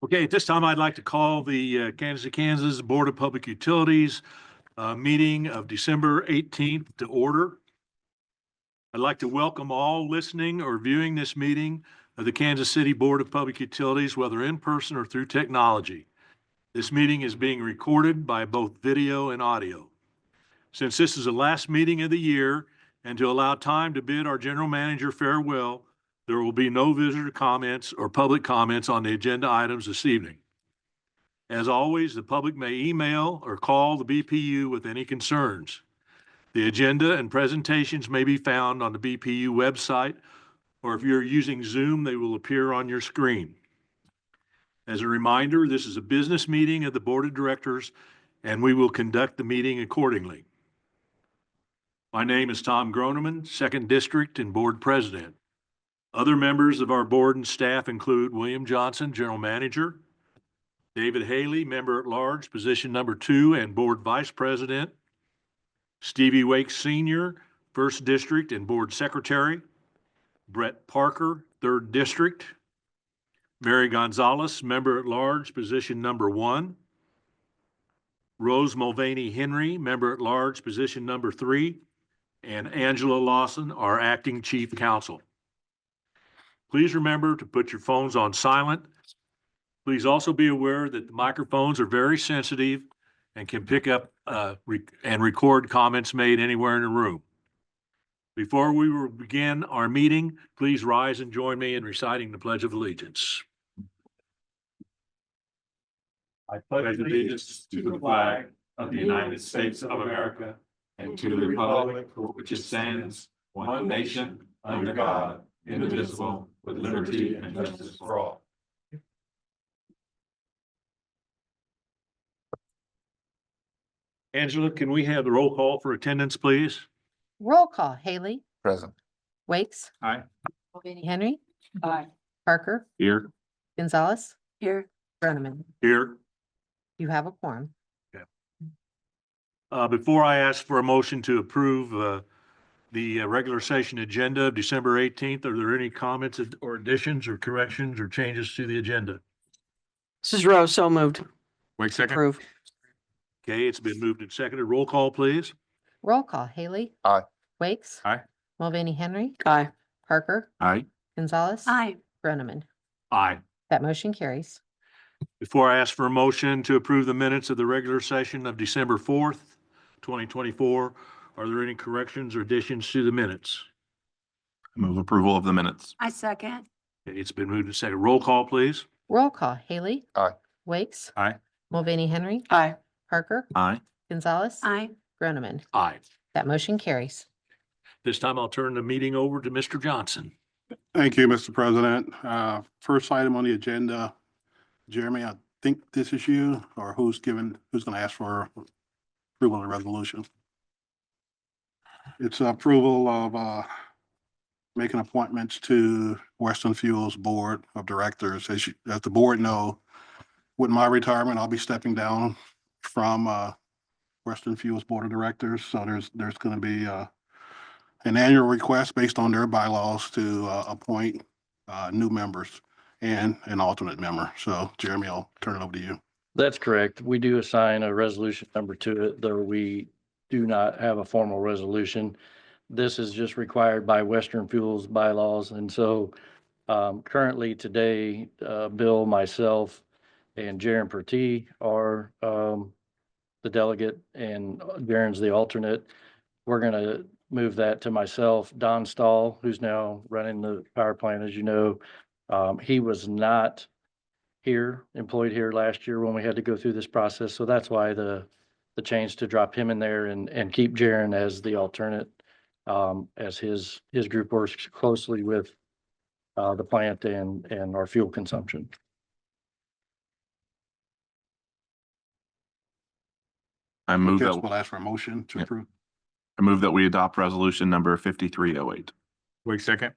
Okay, at this time, I'd like to call the Kansas City, Kansas Board of Public Utilities meeting of December 18th to order. I'd like to welcome all listening or viewing this meeting of the Kansas City Board of Public Utilities, whether in person or through technology. This meeting is being recorded by both video and audio. Since this is the last meeting of the year and to allow time to bid our general manager farewell, there will be no visitor comments or public comments on the agenda items this evening. As always, the public may email or call the BPU with any concerns. The agenda and presentations may be found on the BPU website, or if you're using Zoom, they will appear on your screen. As a reminder, this is a business meeting of the Board of Directors, and we will conduct the meeting accordingly. My name is Tom Groneman, 2nd District and Board President. Other members of our board and staff include William Johnson, General Manager, David Haley, Member at Large, position number 2 and Board Vice President, Stevie Wakes Sr., 1st District and Board Secretary, Brett Parker, 3rd District, Mary Gonzalez, Member at Large, position number 1, Rose Mulvaney Henry, Member at Large, position number 3, and Angela Lawson, our Acting Chief Counsel. Please remember to put your phones on silent. Please also be aware that the microphones are very sensitive and can pick up and record comments made anywhere in the room. Before we will begin our meeting, please rise and join me in reciting the Pledge of Allegiance. I pledge allegiance to the flag of the United States of America and to the republic for which it stands, one nation, under God, indivisible, with liberty and justice for all. Angela, can we have the roll call for attendance, please? Roll call. Haley. Present. Wakes. Aye. Mulvaney Henry. Aye. Parker. Here. Gonzalez. Here. Groneman. Here. You have a quorum. Before I ask for a motion to approve the regular session agenda of December 18th, are there any comments or additions or corrections or changes to the agenda? This is Rose, so moved. Wait a second. Approve. Okay, it's been moved and seconded. Roll call, please. Roll call. Haley. Aye. Wakes. Aye. Mulvaney Henry. Aye. Parker. Aye. Gonzalez. Aye. Groneman. Aye. That motion carries. Before I ask for a motion to approve the minutes of the regular session of December 4th, 2024, are there any corrections or additions to the minutes? Move approval of the minutes. I second. Okay, it's been moved and seconded. Roll call, please. Roll call. Haley. Aye. Wakes. Aye. Mulvaney Henry. Aye. Parker. Aye. Gonzalez. Aye. Groneman. Aye. That motion carries. This time I'll turn the meeting over to Mr. Johnson. Thank you, Mr. President. First item on the agenda, Jeremy, I think this is you, or who's going to ask for approval of the resolution? It's approval of making appointments to Western Fuels Board of Directors. As the board know, with my retirement, I'll be stepping down from Western Fuels Board of Directors. So there's going to be an annual request based on their bylaws to appoint new members and an alternate member. So Jeremy, I'll turn it over to you. That's correct. We do assign a resolution number to it, though we do not have a formal resolution. This is just required by Western Fuels bylaws. And so currently today, Bill, myself, and Jaren Pertee are the delegate and Jaren's the alternate. We're going to move that to myself. Don Stahl, who's now running the power plant, as you know, he was not employed here last year when we had to go through this process. So that's why the change to drop him in there and keep Jaren as the alternate, as his group works closely with the plant and our fuel consumption. I move Guess that, we'll ask for a motion to Yep. approve. I move that we adopt resolution number 5308. Wait a second.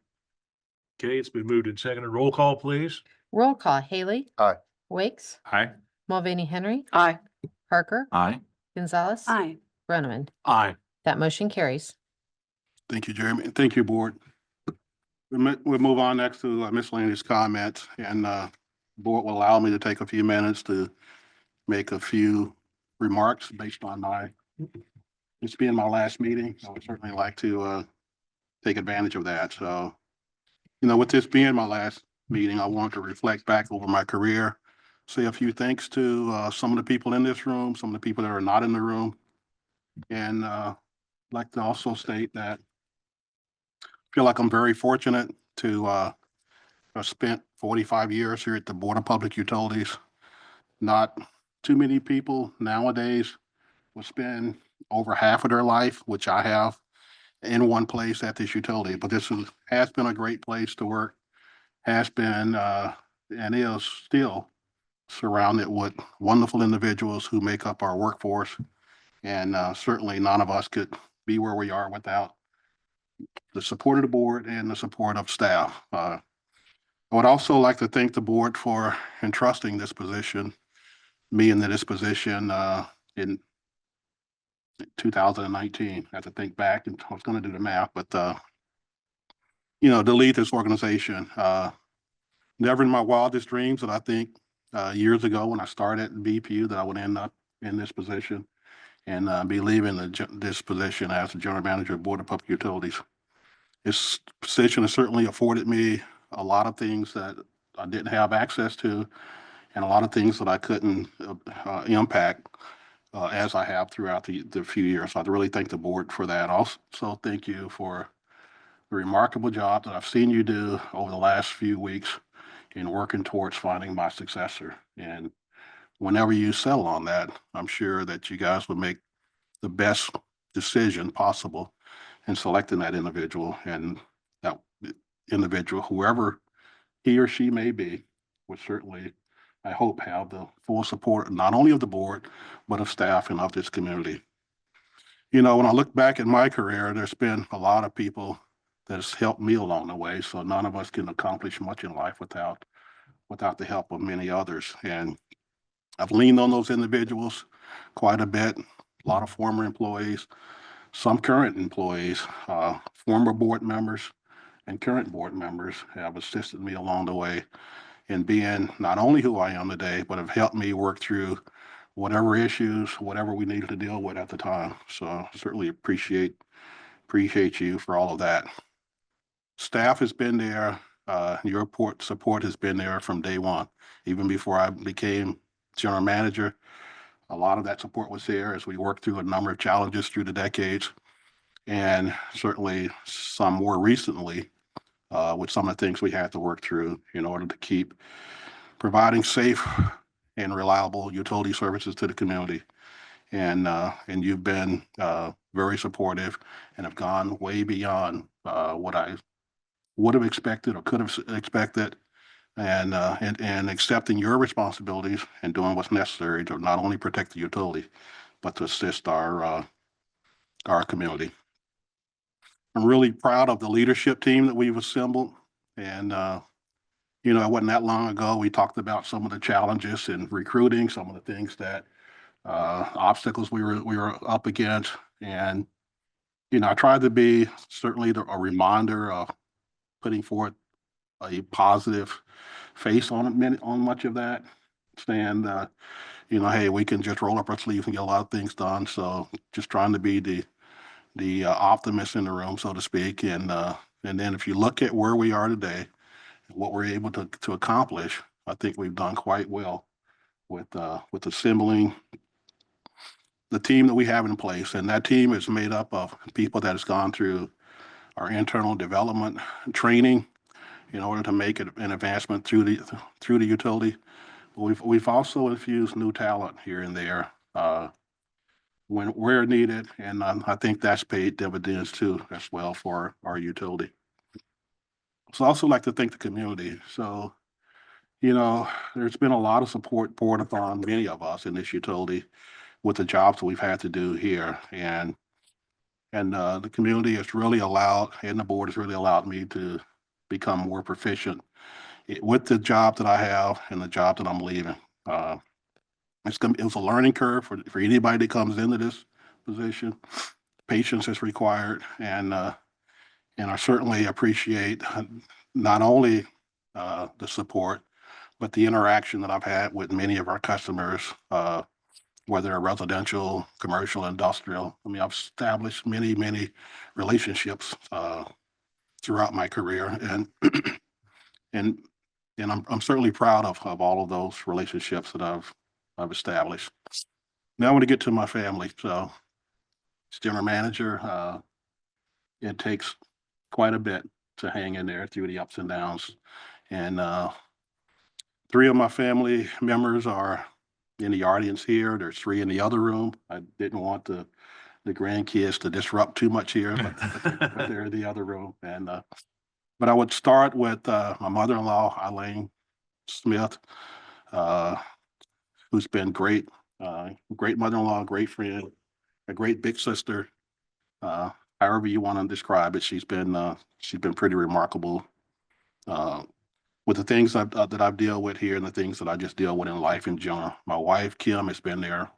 Okay, it's been moved and seconded. Roll call, please. Roll call. Haley. Aye. Wakes. Aye. Mulvaney Henry. Aye. Parker. Aye. Gonzalez. Aye. Groneman. Aye. That motion carries. Thank you, Jeremy. And thank you, board. We'll move on next to miscellaneous comments, and board will allow me to take a few minutes to make a few remarks based on this being my last meeting. I would certainly like to take advantage of that. So, with this being my last meeting, I want to reflect back over my career, say a few thanks to some of the people in this room, some of the people that are not in the room. And like to also state that I feel like I'm very fortunate to have spent 45 years here at the Board of Public Utilities. Not too many people nowadays will spend over half of their life, which I have, in one place at this utility. But has been a great place to work, has been and is still surrounded with wonderful individuals who make up our workforce. And certainly none of us could be where we are without the support of the board and the support of staff. I would also like to thank the board for entrusting this position, me into this position in 2019. I have to think back, and I was going to do the math, but to lead this organization. Never in my wildest dreams that I think years ago when I started in BPU that I would end up in this position and be leaving this position as the general manager of Board of Public Utilities. This position has certainly afforded me a lot of things that I didn't have access to, and a lot of things that I couldn't impact as I have throughout the few years. So I'd really thank the board for that. Also, thank you for the remarkable job that I've seen you do over the last few weeks in working towards finding my successor. And whenever you settle on that, I'm sure that you guys will make the best decision possible in selecting that individual. And that individual, whoever he or she may be, would certainly, I hope, have the full support, not only of the board, but of staff and of this community. When I look back at my career, there's been a lot of people that has helped me along the way. So none of us can accomplish much in life without the help of many others. And I've leaned on those individuals quite a bit. A lot of former employees, some current employees, former board members and current board members have assisted me along the way in being not only who I am today, but have helped me work through whatever issues, whatever we needed to deal with at the time. So certainly appreciate you for all of that. Staff has been there. Your support has been there from day one, even before I became general manager. A lot of that support was there as we worked through a number of challenges through the decades, and certainly some more recently with some of the things we had to work through in order to keep providing safe and reliable utility services to the community. And you've been very supportive and have gone way beyond what I would have expected or could have expected, and accepting your responsibilities and doing what's necessary to not only protect the utility, but to assist our community. I'm really proud of the leadership team that we've assembled. And, it wasn't that long ago, we talked about some of the challenges in recruiting, some of the things that obstacles we were up against. And, I tried to be certainly a reminder of putting forth a positive face on much of that, saying, hey, we can just roll up our sleeves and get a lot of things done. So just trying to be the optimist in the room, so to speak. And then if you look at where we are today, what we're able to accomplish, I think we've done quite well with assembling the team that we have in place. And that team is made up of people that has gone through our internal development training in order to make an advancement through the utility. We've also infused new talent here and there where needed, and I think that's paid dividends too as well for our utility. So I also like to thank the community. So, there's been a lot of support poured upon many of us in this utility with the jobs that we've had to do here, and the community has really allowed, and the board has really allowed me to become more proficient with the job that I have and the job that I'm leaving. It was a learning curve for anybody that comes into this position. Patience is required, and I certainly appreciate not only the support, but the interaction that I've had with many of our customers, whether they're residential, commercial, industrial, I mean, I've established many relationships throughout my career, and and I'm certainly proud of all of those relationships that I've established. Now I want to get to my family. So, as general manager, it takes quite a bit to hang in there through the ups and downs. And three of my family members are in the audience here. There's three in the other room. I didn't want the grandkids to disrupt too much here, but they're in the other room. And but I would start with my mother-in-law, Eileen Smith, who's been great, great mother-in-law, great friend, a great big sister. However you want to describe it, she's been pretty remarkable with the things that I've dealt with here and the things that I just deal with in life in general. My wife, Kim, has been there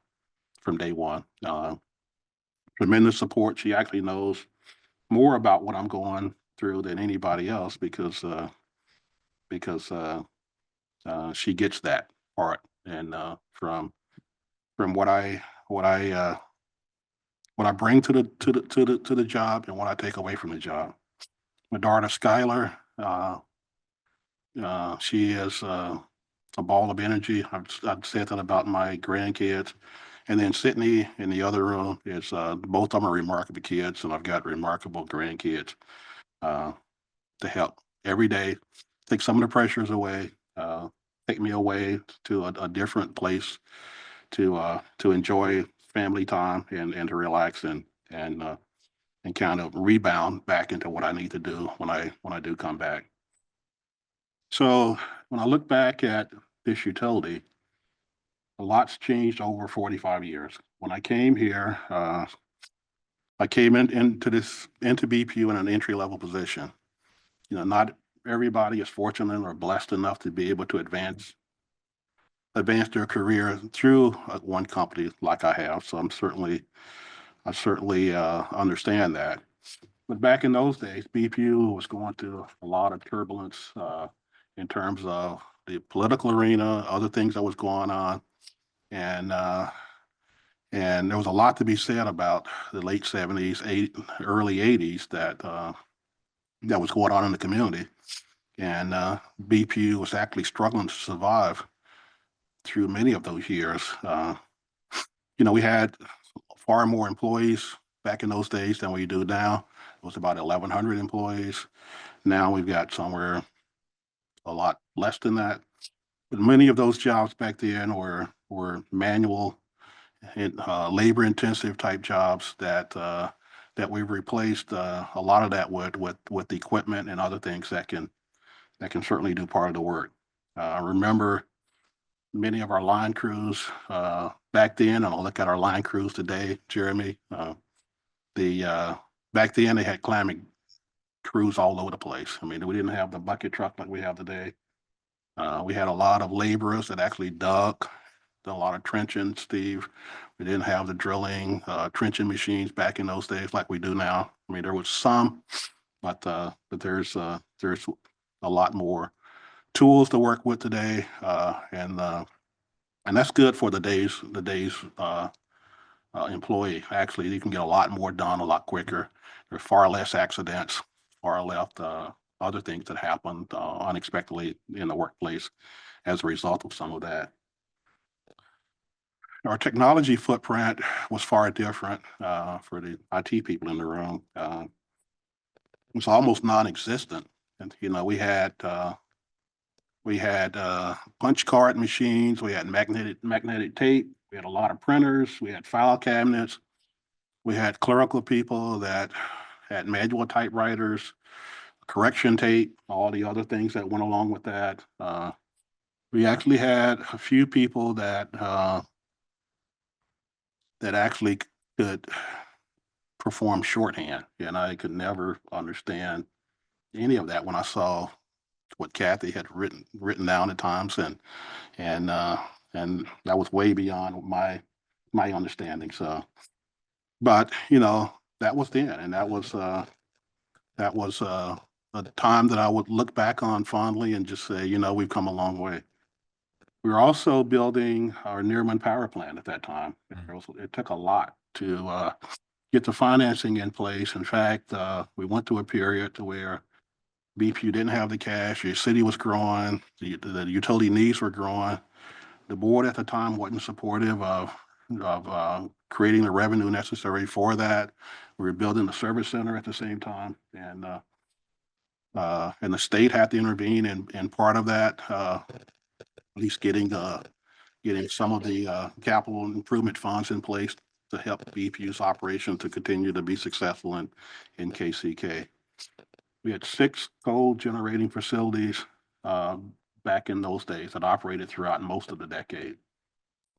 from day one. Tremendous support. She actually knows more about what I'm going through than anybody else because she gets that part. And from what I bring to the job and what I take away from the job. My daughter Skylar, she is a ball of energy. I've said that about my grandkids. And then Sydney in the other room is both of them are remarkable kids, and I've got remarkable grandkids to help every day, take some of the pressures away, take me away to a different place to enjoy family time and to relax and kind of rebound back into what I need to do when I do come back. So when I look back at this utility, a lot's changed over 45 years. When I came here, I came into BPU in an entry-level position. You know, not everybody is fortunate or blessed enough to be able to advance their career through one company like I have. So I certainly understand that. But back in those days, BPU was going through a lot of turbulence in terms of the political arena, other things that was going on. And there was a lot to be said about the late 70s, early 80s that was going on in the community. And BPU was actually struggling to survive through many of those years. You know, we had far more employees back in those days than we do now. It was about 1,100 employees. Now we've got somewhere a lot less than that. But many of those jobs back then were manual and labor intensive type jobs that we've replaced a lot of that with equipment and other things that can certainly do part of the work. I remember many of our line crews back then, and I'll look at our line crews today, Jeremy. Back then they had climbing crews all over the place. I mean, we didn't have the bucket truck like we have today. We had a lot of laborers that actually dug a lot of trenching, Steve. We didn't have the drilling, trenching machines back in those days like we do now. I mean, there was some, but there's a lot more tools to work with today, and that's good for the day's employee. Actually, you can get a lot more done a lot quicker. There's far less accidents, far less other things that happen unexpectedly in the workplace as a result of some of that. Our technology footprint was far different for the IT people in the room. It was almost non-existent. And, you know, we had punch card machines, we had magnetic tape, we had a lot of printers, we had file cabinets, we had clerical people that had manual typewriters, correction tape, all the other things that went along with that. We actually had a few people that actually could perform shorthand, and I could never understand any of that when I saw what Kathy had written down at times, and that was way beyond my understanding. So, but you know, that was then, and that was a time that I would look back on fondly and just say, you know, we've come a long way. We were also building our Nearman power plant at that time. It took a lot to get the financing in place. In fact, we went through a period to where BPU didn't have the cash, your city was growing, the utility needs were growing. The board at the time wasn't supportive of creating the revenue necessary for that. We were building the service center at the same time, and the state had to intervene in part of that, at least getting some of the capital improvement funds in place to help BPU's operation to continue to be successful in KCK. We had 6 coal generating facilities back in those days that operated throughout most of the decade.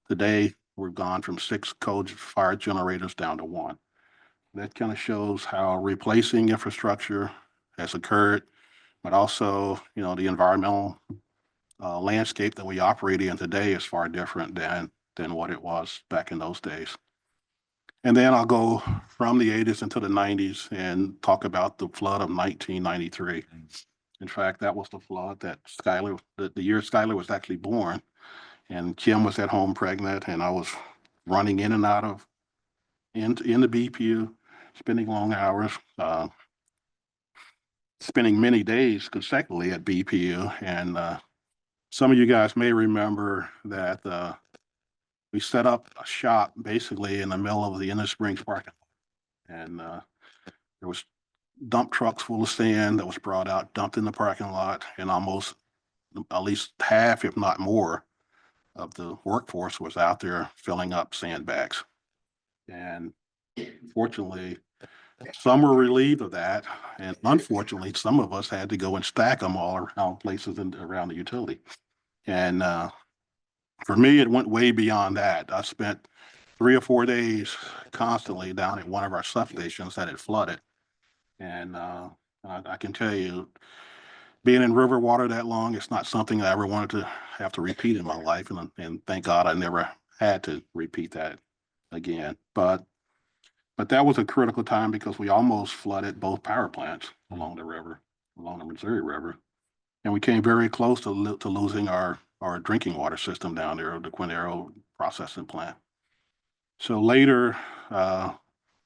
Today, we've gone from 6 coal-fired generators down to 1. That kind of shows how replacing infrastructure has occurred, but also, the environmental landscape that we operate in today is far different than what it was back in those days. And then I'll go from the 80s into the 90s and talk about the flood of 1993. In fact, that was the flood that the year Skylar was actually born, and Kim was at home pregnant, and I was running in and out of in the BPU, spending long hours, spending many days consecutively at BPU. And some of you guys may remember that we set up a shop basically in the middle of the Inner Springs parking lot. And there was dump trucks full of sand that was brought out, dumped in the parking lot, and almost at least half, if not more, of the workforce was out there filling up sandbags. And fortunately, some were relieved of that. And unfortunately, some of us had to go and stack them all around places around the utility. And for me, it went way beyond that. I spent 3 or 4 days constantly down at one of our substations that had flooded. And I can tell you, being in river water that long, it's not something I ever wanted to have to repeat in my life. And thank God I never had to repeat that again. But that was a critical time because we almost flooded both power plants along the river, along the Missouri River. And we came very close to losing our drinking water system down there, the Quintero processing plant. So later,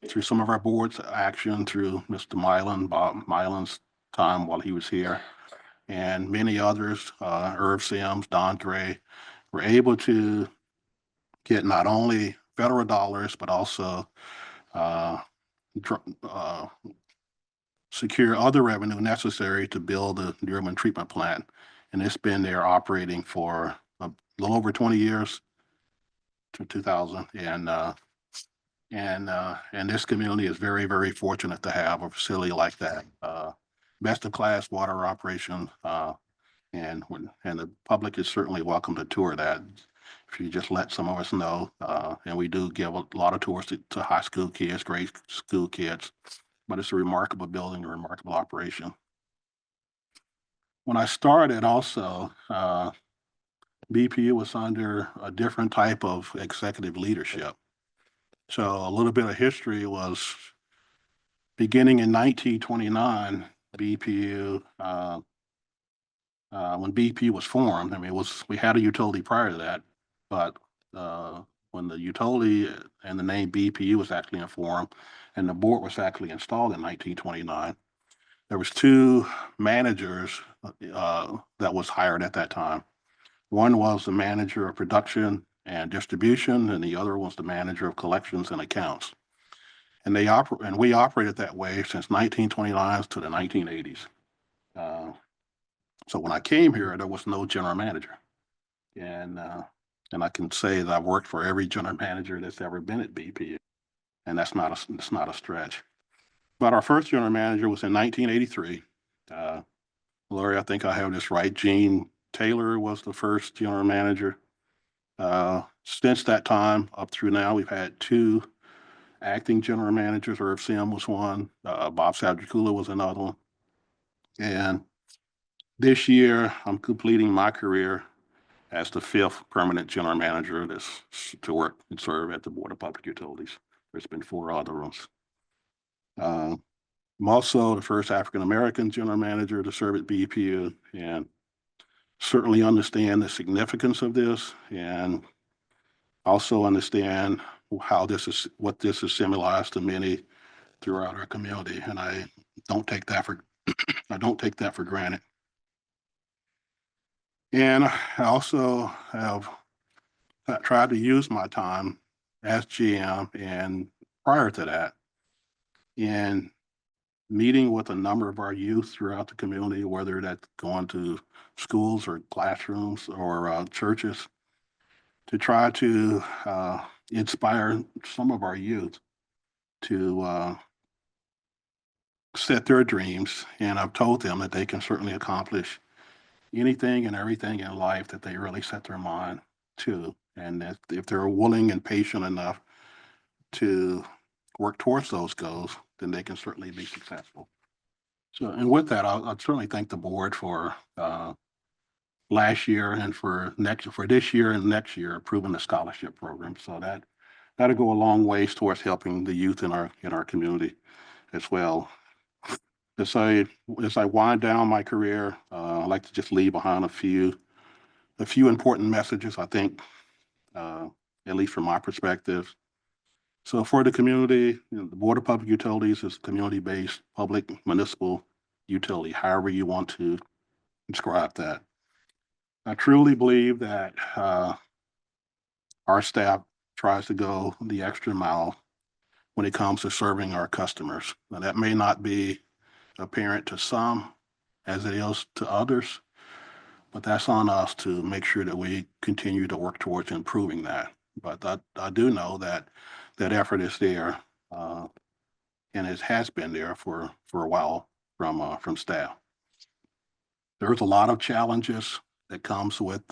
through some of our board's action, through Mr. Milan, Bob Milan's time while he was here, and many others, Irv Sims, Don Gray, were able to get not only federal dollars, but also secure other revenue necessary to build the Nearman treatment plant. And it's been there operating for a little over 20 years, to 2000. And this community is very, very fortunate to have a facility like that. Best of class water operation, and the public is certainly welcome to tour that. If you just let some of us know, and we do give a lot of tours to high school kids, grade school kids, but it's a remarkable building, a remarkable operation. When I started also, BPU was under a different type of executive leadership. So a little bit of history was beginning in 1929, BPU, when BPU was formed. I mean, we had a utility prior to that, but when the utility and the name BPU was actually informed and the board was actually installed in 1929, there was 2 managers that was hired at that time. One was the manager of production and distribution, and the other was the manager of collections and accounts. And we operated that way since 1929 to the 1980s. So when I came here, there was no general manager. And I can say that I've worked for every general manager that's ever been at BPU. And that's not a stretch. But our first general manager was in 1983. Lori, I think I have this right. Gene Taylor was the first general manager. Since that time up through now, we've had 2 acting general managers. Irv Sim was one. Bob Sadricula was another one. And this year, I'm completing my career as the 5th permanent general manager to work and serve at the Board of Public Utilities. There's been 4 other ones. I'm also the first African-American general manager to serve at BPU, and certainly understand the significance of this and also understand what this is symbolized to many throughout our community. And I don't take that for granted. And I also have tried to use my time as GM and prior to that in meeting with a number of our youth throughout the community, whether that's going to schools or classrooms or churches, to try to inspire some of our youth to set their dreams. And I've told them that they can certainly accomplish anything and everything in life that they really set their mind to. And that if they're willing and patient enough to work towards those goals, then they can certainly be successful. So, and with that, I'll certainly thank the board for last year and for this year and next year approving the scholarship program. So that'll go a long ways towards helping the youth in our community as well. As I wind down my career, I'd like to just leave behind a few important messages, I think, at least from my perspective. So for the community, the Board of Public Utilities is a community-based public municipal utility, however you want to describe that. I truly believe that our staff tries to go the extra mile when it comes to serving our customers. Now, that may not be apparent to some as it is to others, but that's on us to make sure that we continue to work towards improving that. But I do know that effort is there, and it has been there for a while from staff. There's a lot of challenges that comes with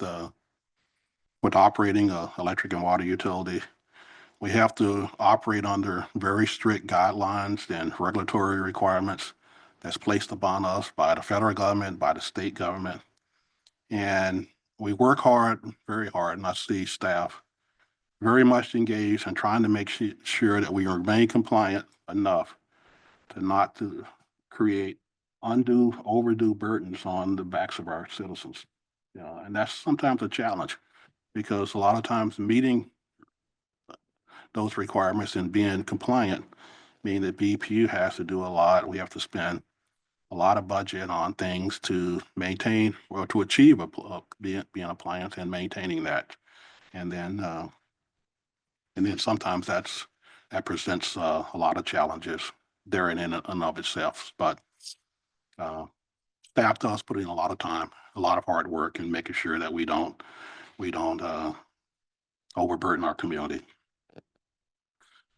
operating a electric and water utility. We have to operate under very strict guidelines and regulatory requirements that's placed upon us by the federal government, by the state government. And we work hard, very hard, and I see staff very much engaged in trying to make sure that we remain compliant enough to not to create overdue burdens on the backs of our citizens. And that's sometimes a challenge because a lot of times meeting those requirements and being compliant mean that BPU has to do a lot. We have to spend a lot of budget on things to maintain or to achieve being appliance and maintaining that. And then sometimes that presents a lot of challenges there in and of itself. But staff does put in a lot of time, a lot of hard work in making sure that we don't overburden our community.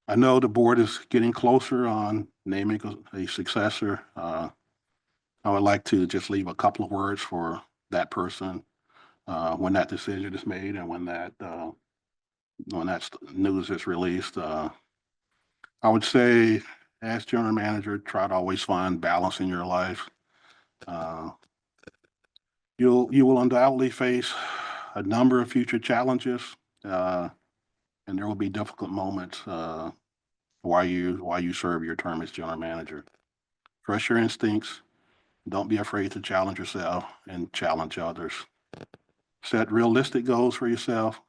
I know the board is getting closer on naming a successor. I would like to just leave a couple of words for that person when that decision is made and when that news is released. I would say, as general manager, try to always find balance in your life. You will undoubtedly face a number of future challenges, and there will be difficult moments while you serve your term as general manager. Trust your instincts. Don't be afraid to challenge yourself and challenge others. Set realistic goals for yourself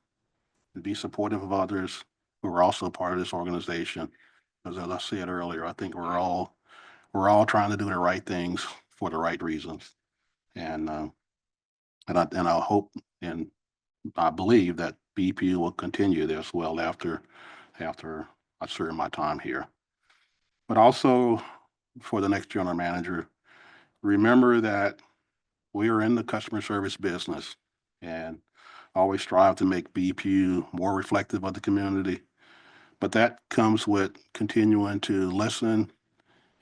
and be supportive of others who are also part of this organization. Because as I said earlier, I think we're all trying to do the right things for the right reasons. And I hope and I believe that BPU will continue this well after I serve my time here. But also for the next general manager, remember that we are in the customer service business and always strive to make BPU more reflective of the community. But that comes with continuing to listen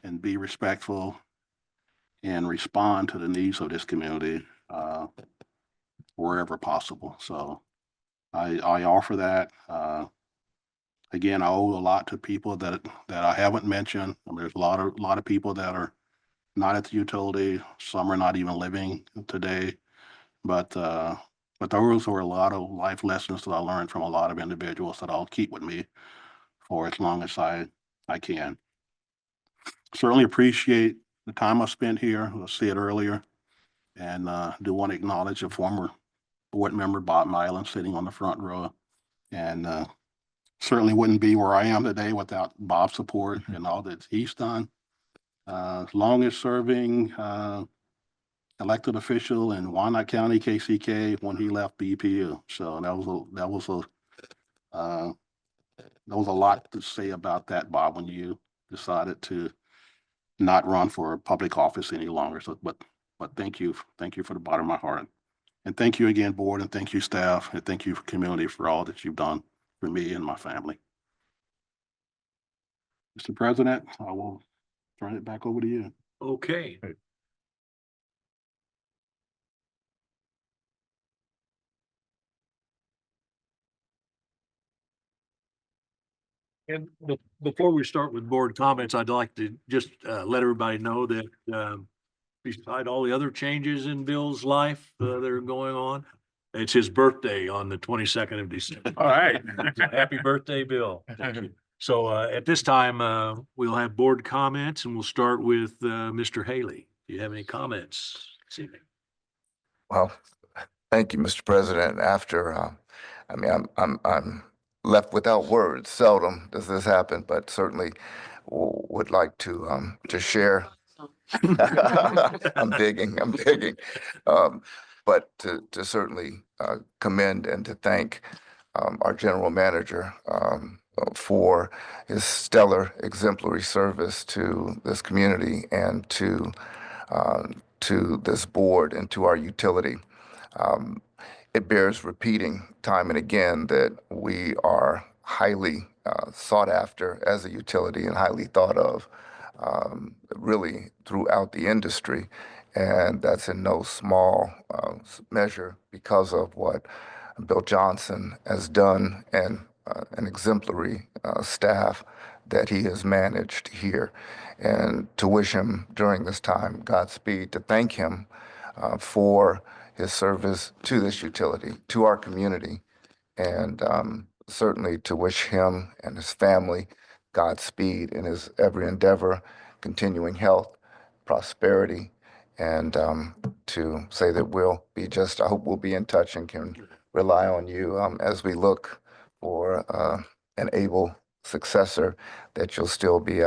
and be respectful and respond to the needs of this community wherever possible. So I offer that. Again, I owe a lot to people that I haven't mentioned. I mean, there's a lot of people that are not at the utility. Some are not even living today. But those were a lot of life lessons that I learned from a lot of individuals that I'll keep with me for as long as I can. Certainly appreciate the time I spent here. I said earlier, And do want to acknowledge a former board member, Bob Mylan, sitting on the front row. And certainly wouldn't be where I am today without Bob's support and all that he's done. Longest serving elected official in Wyandotte County, KCK, when he left BPU. So that was a lot to say about that, Bob, when you decided to not run for public office any longer. So, but thank you for the bottom of my heart. And thank you again, board, and thank you, staff, and thank you for community for all that you've done for me and my family. Mr. President, I will turn it back over to you. Okay. And before we start with board comments, I'd like to just let everybody know that beside all the other changes in Bill's life that are going on, it's his birthday on the 22nd of December. All right. Happy birthday, Bill. So at this time, we'll have board comments and we'll start with Mr. Haley. Do you have any comments this evening? Well, thank you, Mr. President. After, I'm left without words. Seldom does this happen, but certainly would like to share. I'm digging. But to certainly commend and to thank our general manager for his stellar exemplary service to this community and to this board and to our utility. It bears repeating time and again that we are highly sought after as a utility and highly thought of really throughout the industry. And that's in no small measure because of what Bill Johnson has done and an exemplary staff that he has managed here. And to wish him during this time Godspeed, to thank him for his service to this utility, to our community, and certainly to wish him and his family Godspeed in his every endeavor, continuing health, prosperity, and to say that I hope we'll be in touch and can rely on you as we look for an able successor, that you'll still be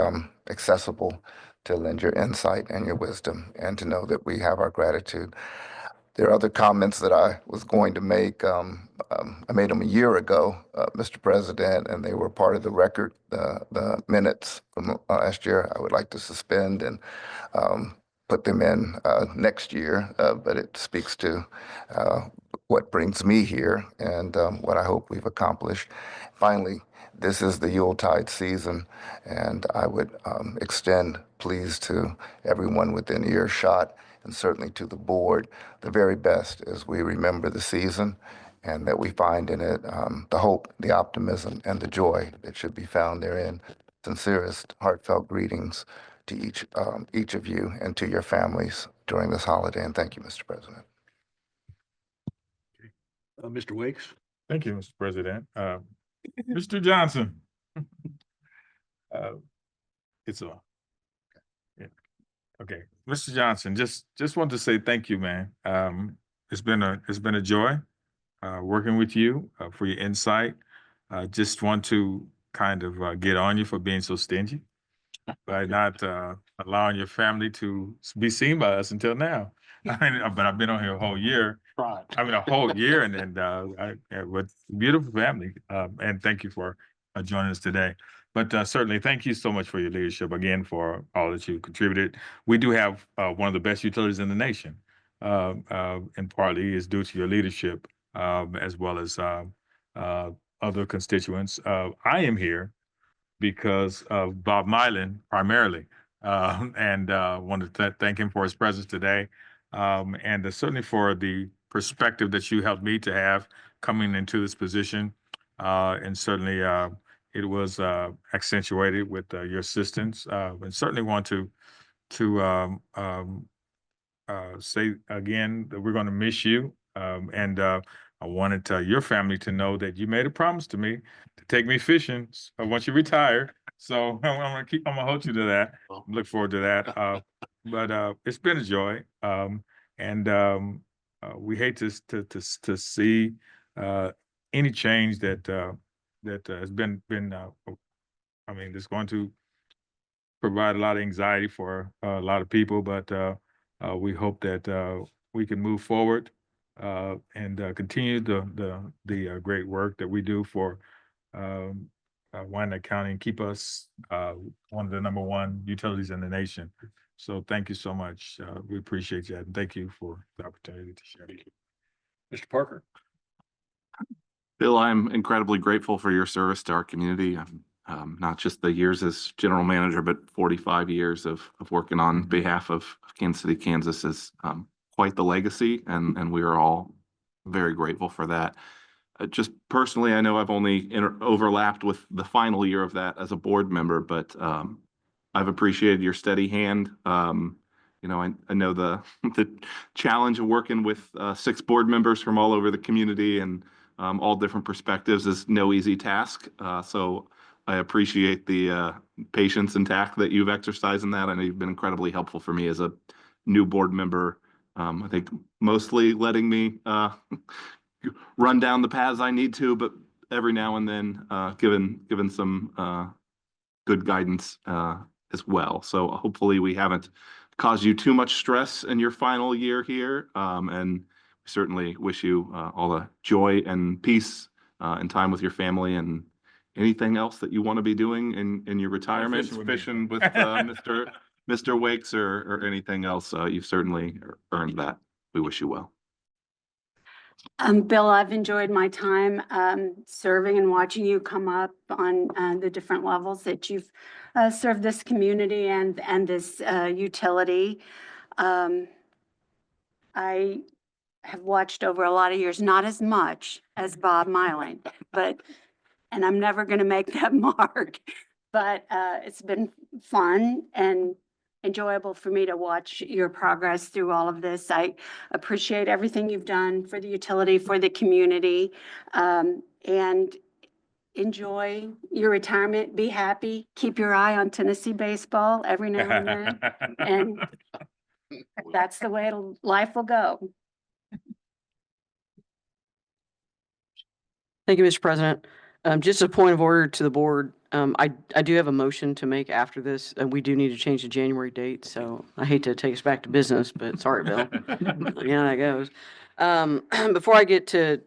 accessible to lend your insight and your wisdom, and to know that we have our gratitude. There are other comments that I was going to make. I made them a year ago, Mr. President, and they were part of the record, the minutes from last year. I would like to suspend and put them in next year, but it speaks to what brings me here and what I hope we've accomplished. Finally, this is the Yuletide season, and I would extend pleas to everyone within earshot, and certainly to the board, the very best as we remember the season, and that we find in it the hope, the optimism, and the joy that should be found therein. Sincerest, heartfelt greetings to each of you and to your families during this holiday, and thank you, Mr. President. Mr. Wakes? Thank you, Mr. President. Mr. Johnson. It's on. Yeah. Okay, Mr. Johnson, just wanted to say thank you, man. It's been a joy working with you for your insight. Just want to kind of get on you for being so stingy by not allowing your family to be seen by us until now. But I've been on here a whole year. Right. A whole year, and with beautiful family. And thank you for joining us today. But certainly, thank you so much for your leadership again, for all that you contributed. We do have one of the best utilities in the nation, and partly is due to your leadership, as well as other constituents. I am here because of Bob Mylan primarily, and wanted to thank him for his presence today, and certainly for the perspective that you helped me to have coming into this position, and certainly it was accentuated with your assistance, and certainly want to say again that we're going to miss you, and I wanted your family to know that you made a promise to me to take me fishing once you retire. So I'm gonna hold you to that. Look forward to that. But it's been a joy. And we hate to see any change that has been I mean, it's going to provide a lot of anxiety for a lot of people, but we hope that we can move forward and continue the great work that we do for Wyandotte County and keep us one of the #1 utilities in the nation. So thank you so much. We appreciate that. And thank you for the opportunity to share. Mr. Parker? Bill, I'm incredibly grateful for your service to our community. Not just the years as general manager, but 45 years of working on behalf of Kansas City, Kansas is quite the legacy, and we are all very grateful for that. Just personally, I know I've only overlapped with the final year of that as a board member, but I've appreciated your steady hand. You know, I know the challenge of working with 6 board members from all over the community and all different perspectives is no easy task. So I appreciate the patience and tact that you've exercised in that. I know you've been incredibly helpful for me as a new board member. I think mostly letting me run down the paths I need to, but every now and then given some good guidance as well. So hopefully we haven't caused you too much stress in your final year here. And we certainly wish you all the joy and peace and time with your family and anything else that you want to be doing in your retirement, fishing with Mr. Wakes or anything else. You've certainly earned that. We wish you well. Bill, I've enjoyed my time serving and watching you come up on the different levels that you've served this community and this utility. I have watched over a lot of years, not as much as Bob Myling, and I'm never going to make that mark, but it's been fun and enjoyable for me to watch your progress through all of this. I appreciate everything you've done for the utility, for the community, and enjoy your retirement. Be happy. Keep your eye on Tennessee baseball every now and then. And that's the way life will go. Thank you, Mr. President. Just a point of order to the board. I do have a motion to make after this, and we do need to change the January date. So I hate to take us back to business, but sorry, Bill. You know how that goes. Before I get to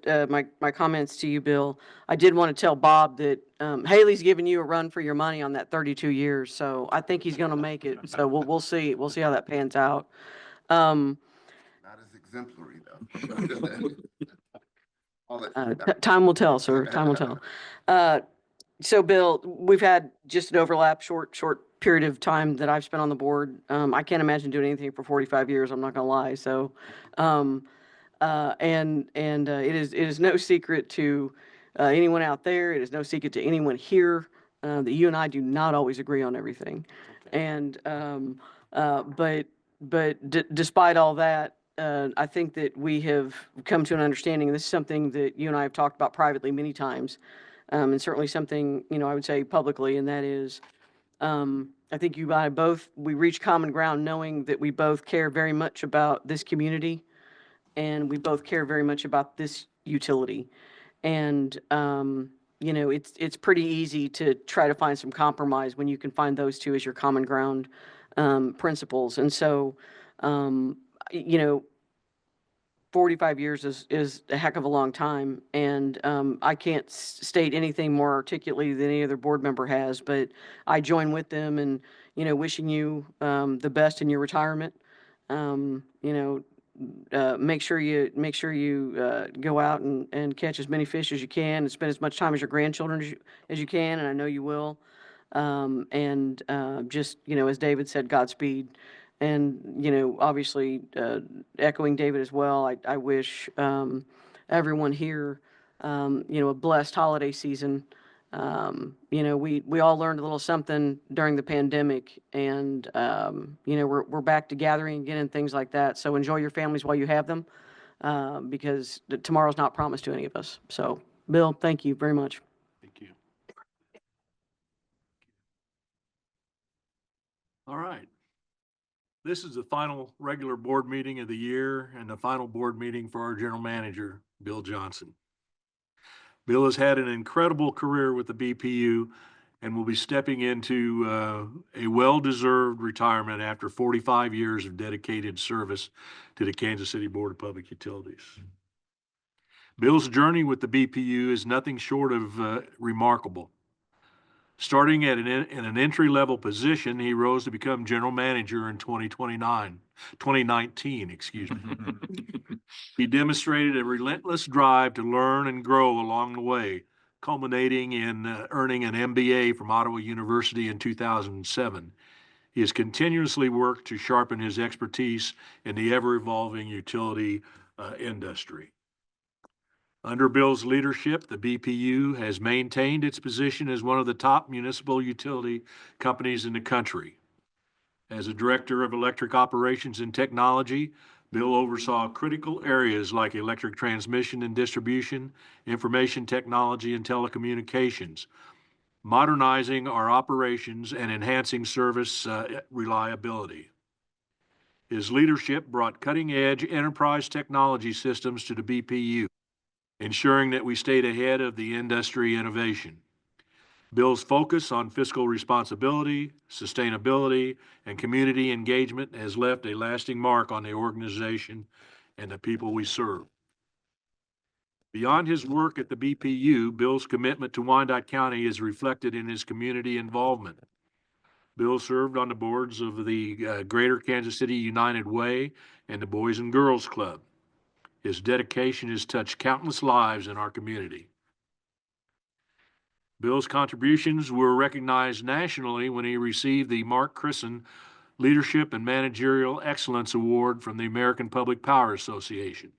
my comments to you, Bill, I did want to tell Bob that Haley's giving you a run for your money on that 32 years. So I think he's going to make it. So we'll see. We'll see how that pans out. Not as exemplary, though. Time will tell, sir. Time will tell. So Bill, we've had just an overlap, short period of time that I've spent on the board. I can't imagine doing anything for 45 years. I'm not gonna lie. So, it is no secret to anyone out there. It is no secret to anyone here that you and I do not always agree on everything. And despite all that, I think that we have come to an understanding, and this is something that you and I have talked about privately many times, and certainly something, I would say publicly, and that is, I think you and I we reach common ground knowing that we both care very much about this community, and we both care very much about this utility. And, it's pretty easy to try to find some compromise when you can find those two as your common ground principles. And so, 45 years is a heck of a long time, and I can't state anything more articulately than any other board member has, but I join with them and, wishing you the best in your retirement. Make sure you go out and catch as many fish as you can and spend as much time as your grandchildren as you can, and I know you will. Just, as David said, Godspeed. And, obviously, echoing David as well, I wish everyone here, a blessed holiday season. We all learned a little something during the pandemic, and, we're back to gathering again and things like that. So enjoy your families while you have them, because tomorrow's not promised to any of us. So, Bill, thank you very much. Thank you. All right. This is the final regular board meeting of the year and the final board meeting for our general manager, Bill Johnson. Bill has had an incredible career with the BPU and will be stepping into a well-deserved retirement after 45 years of dedicated service to the Kansas City Board of Public Utilities. Bill's journey with the BPU is nothing short of remarkable. Starting at in an entry-level position, he rose to become general manager in 2019, excuse me. He demonstrated a relentless drive to learn and grow along the way, culminating in earning an MBA from Ottawa University in 2007. He has continuously worked to sharpen his expertise in the ever-evolving utility industry. Under Bill's leadership, the BPU has maintained its position as one of the top municipal utility companies in the country. As a director of electric operations and technology, Bill oversaw critical areas like electric transmission and distribution, information technology and telecommunications, modernizing our operations and enhancing service reliability. His leadership brought cutting-edge enterprise technology systems to the BPU, ensuring that we stayed ahead of the industry innovation. Bill's focus on fiscal responsibility, sustainability, and community engagement has left a lasting mark on the organization and the people we serve. Beyond his work at the BPU, Bill's commitment to Wyandotte County is reflected in his community involvement. Bill served on the boards of the Greater Kansas City United Way and the Boys and Girls Club. His dedication has touched countless lives in our community. Bill's contributions were recognized nationally when he received the Mark Crisson Leadership and Managerial Excellence Award from the American Public Power Association.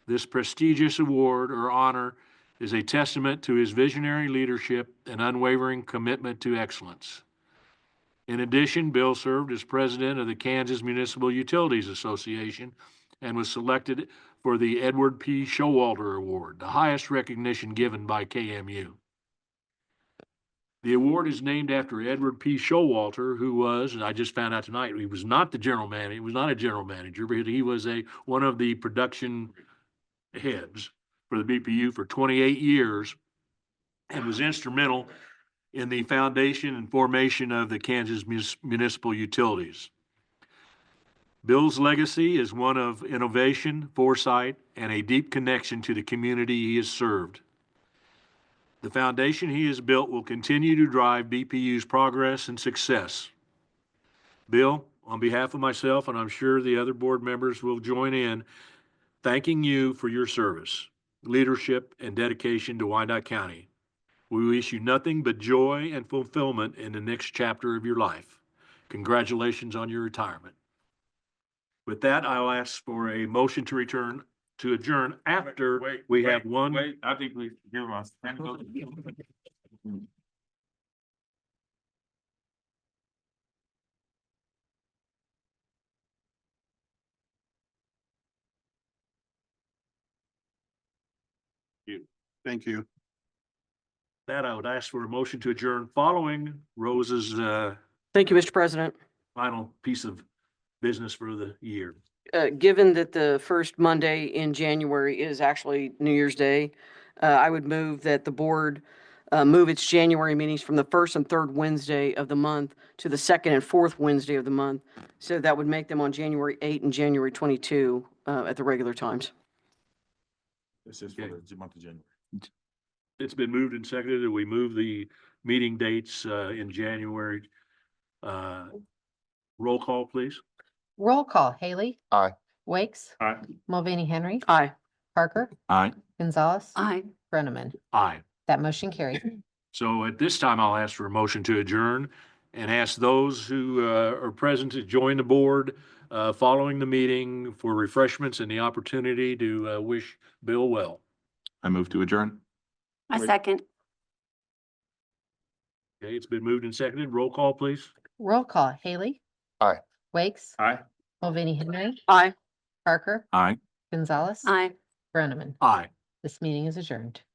This prestigious award or honor is a testament to his visionary leadership and unwavering commitment to excellence. In addition, Bill served as president of the Kansas Municipal Utilities Association and was selected for the Edward P. Showalter Award, the highest recognition given by KMU. The award is named after Edward P. Showalter, who was, and I just found out tonight, he was not the general manager, he was not a general manager, but he was one of the production heads for the BPU for 28 years and was instrumental in the foundation and formation of the Kansas Municipal Utilities. Bill's legacy is one of innovation, foresight, and a deep connection to the community he has served. The foundation he has built will continue to drive BPU's progress and success. Bill, on behalf of myself, and I'm sure the other board members will join in, thanking you for your service, leadership, and dedication to Wyandotte County. We wish you nothing but joy and fulfillment in the next chapter of your life. Congratulations on your retirement. With that, I'll ask for a motion to adjourn after we have one. Wait, I think we give him a. Thank you. That I would ask for a motion to adjourn following Rose's Thank you, Mr. President. final piece of business for the year. Given that the first Monday in January is actually New Year's Day, I would move that the board move its January meetings from the first and third Wednesday of the month to the second and fourth Wednesday of the month. So that would make them on January 8 and January 22 at the regular times. This is for the month of January. It's been moved and seconded that we move the meeting dates in January. Roll call, please. Roll call. Haley. Aye. Wakes. Aye. Mulvaney Henry. Aye. Parker. Aye. Gonzalez. Aye. Groneman. Aye. That motion carried. So at this time, I'll ask for a motion to adjourn and ask those who are present to join the board following the meeting for refreshments and the opportunity to wish Bill well. I move to adjourn. A second. Okay, it's been moved and seconded. Roll call, please. Roll call. Haley. Aye. Wakes. Aye. Mulvaney Henry. Aye. Parker. Aye. Gonzalez. Aye. Groneman. Aye. This meeting is adjourned.